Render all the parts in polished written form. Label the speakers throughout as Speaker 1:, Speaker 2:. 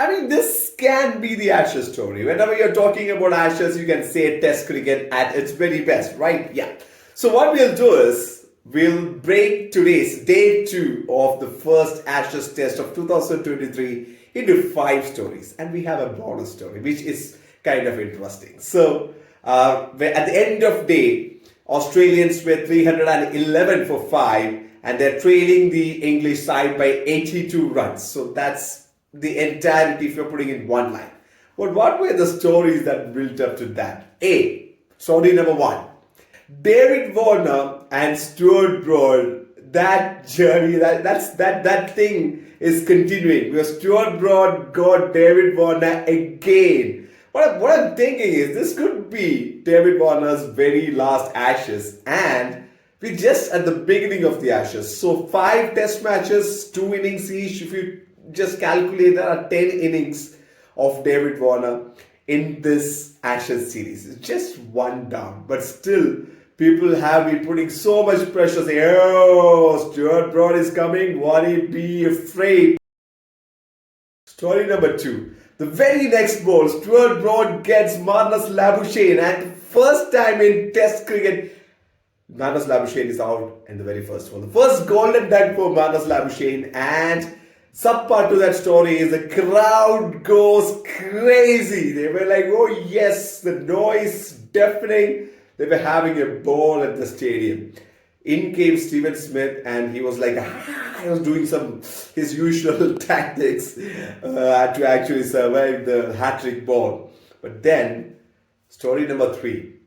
Speaker 1: This can be the Ashes story. Whenever you're talking about Ashes, you can say Test cricket at its very best, right? Yeah. So what we'll do is we'll break today's day two of the first Ashes Test of 2023 into five stories, and we have a bonus story which is kind of interesting. So at the end of day, Australians were 311 for five, and they're trailing the English side by 82 runs. So that's the entirety if you're putting in one line. But what were the stories that built up to that? Story number one. David Warner and Stuart Broad, that journey, that thing is continuing because Stuart Broad got David Warner again. What I'm thinking is this could be David Warner's very last Ashes, and we just at the beginning of the Ashes. So five test matches, 2 innings each. If you just calculate, there are 10 innings of David Warner in this Ashes series. It's just one down, but still people have been putting so much pressure saying, oh, Stuart Broad is coming, worry, be afraid. Story number two. The very next ball, Stuart Broad gets Marnus Labuschagne, and first time in Test cricket, Marnus Labuschagne is out in the very first ball. The first golden duck for Marnus Labuschagne, and subpart to that story is the crowd goes crazy. They were like, oh yes, the noise deafening. They were having a ball at the stadium. In came Steven Smith, and he was like, he was doing his usual tactics to actually survive the hat-trick ball. But then, story number three.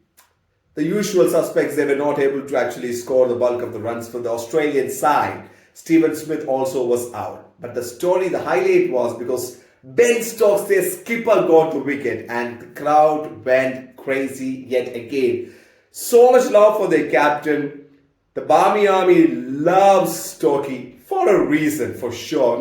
Speaker 1: The usual suspects, they were not able to actually score the bulk of the runs for the Australian side. Steven Smith also was out. But the highlight was because Ben Stokes, their skipper, got the wicket, and the crowd went crazy yet again. So much love for their captain. The Barmy Army loves Stokey for a reason, for sure.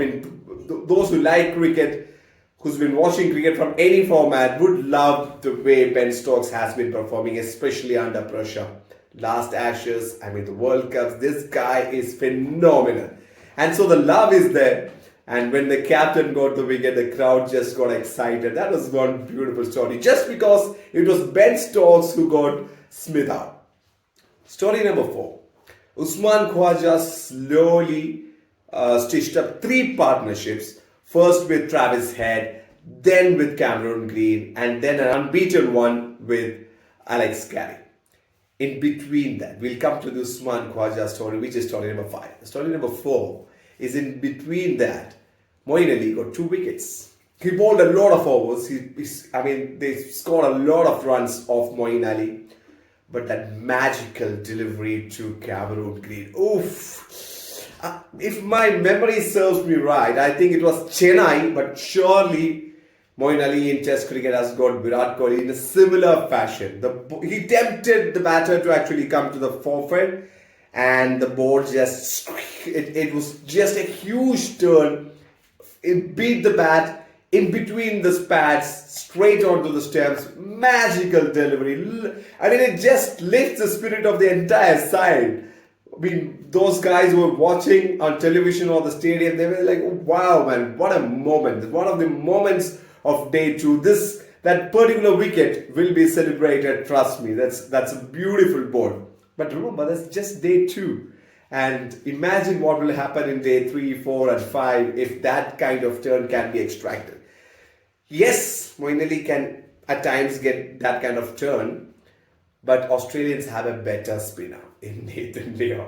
Speaker 1: Those who like cricket, who's been watching cricket from any format, would love the way Ben Stokes has been performing, especially under pressure. Last Ashes, the World Cups, this guy is phenomenal. And so the love is there. And when the captain got the wicket, the crowd just got excited. That was one beautiful story. Just because it was Ben Stokes who got Smith out. Story number four. Usman Khawaja slowly stitched up three partnerships. First with Travis Head, then with Cameron Green, and then an unbeaten one with Alex Carey. In between that, we'll come to the Usman Khawaja story, which is story number five. Story number four is in between that. Moeen Ali got 2 wickets. He bowled a lot of overs. They scored a lot of runs off Moeen Ali. But that magical delivery to Cameron Green. Oof. If my memory serves me right, I think it was Chennai, but surely Moeen Ali in Test cricket has got Virat Kohli in a similar fashion. He tempted the batter to actually come to the forefront, and the ball it was just a huge turn. It beat the bat in between the pads, straight onto the stumps. Magical delivery. It just lifts the spirit of the entire side. Those guys who were watching on television or the stadium, they were like, oh, wow, man, what a moment. One of the moments of day two. That particular wicket will be celebrated, trust me. That's a beautiful ball. But remember, that's just day two. And imagine what will happen in day 3, 4 and 5 if that kind of turn can be extracted. Yes, Moeen Ali can at times get that kind of turn, but Australians have a better spinner in Nathan Lyon.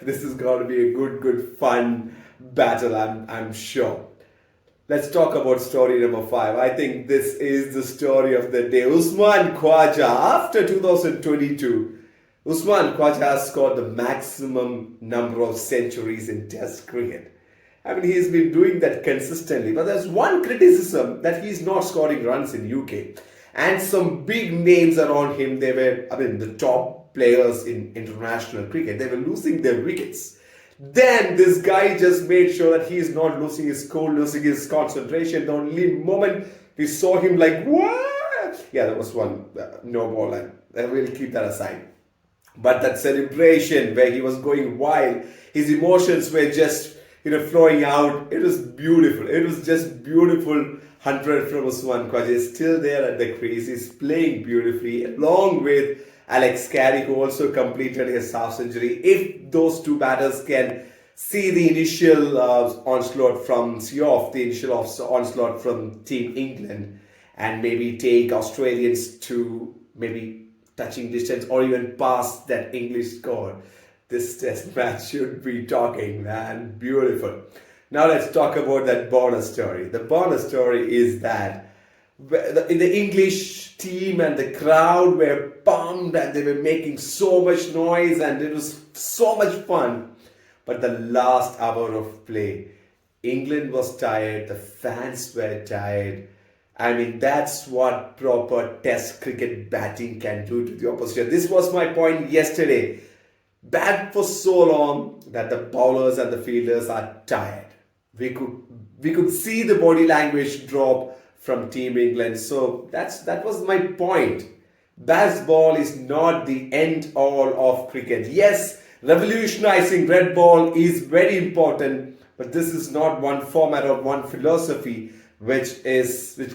Speaker 1: This is going to be a good fun battle, I'm sure. Let's talk about story number 5. I think this is the story of the day. Usman Khawaja, after 2022, Usman Khawaja has scored the maximum number of centuries in Test cricket. He's been doing that consistently. But there's one criticism that he's not scoring runs in UK. And some big names around him, they were, the top players in international cricket, they were losing their wickets. Then this guy just made sure that he's not losing his cool, losing his concentration. The only moment we saw him like, what? Yeah, that was one no ball, and we'll keep that aside. But that celebration where he was going wild, his emotions were just flowing out. It was beautiful. It was just beautiful. 100 from Usman Khwaja is still there at the crease. He's playing beautifully along with Alex Carey, who also completed his half century. If those two batters can see the initial onslaught from onslaught from Team England and maybe take Australians to maybe touching distance or even past that English score, this test match should be talking, man. Beautiful. Now let's talk about that bonus story. The bonus story is that the English team and the crowd were pumped and they were making so much noise and it was so much fun. But the last hour of play, England was tired, the fans were tired. I mean, that's what proper test cricket batting can do to the opposition. This was my point yesterday. Bat for so long that the bowlers and the fielders are tired. We could see the body language drop from Team England. So that was my point. Baseball is not the end all of cricket. Yes, revolutionizing red ball is very important, but this is not one format or one philosophy which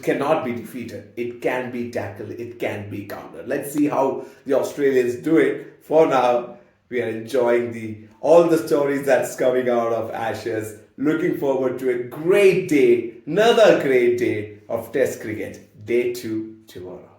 Speaker 1: cannot be defeated. It can be tackled, it can be countered. Let's see how the Australians do it. For now, we are enjoying all the stories that's coming out of Ashes. Looking forward to a great day, another great day of Test cricket. Day 2 tomorrow.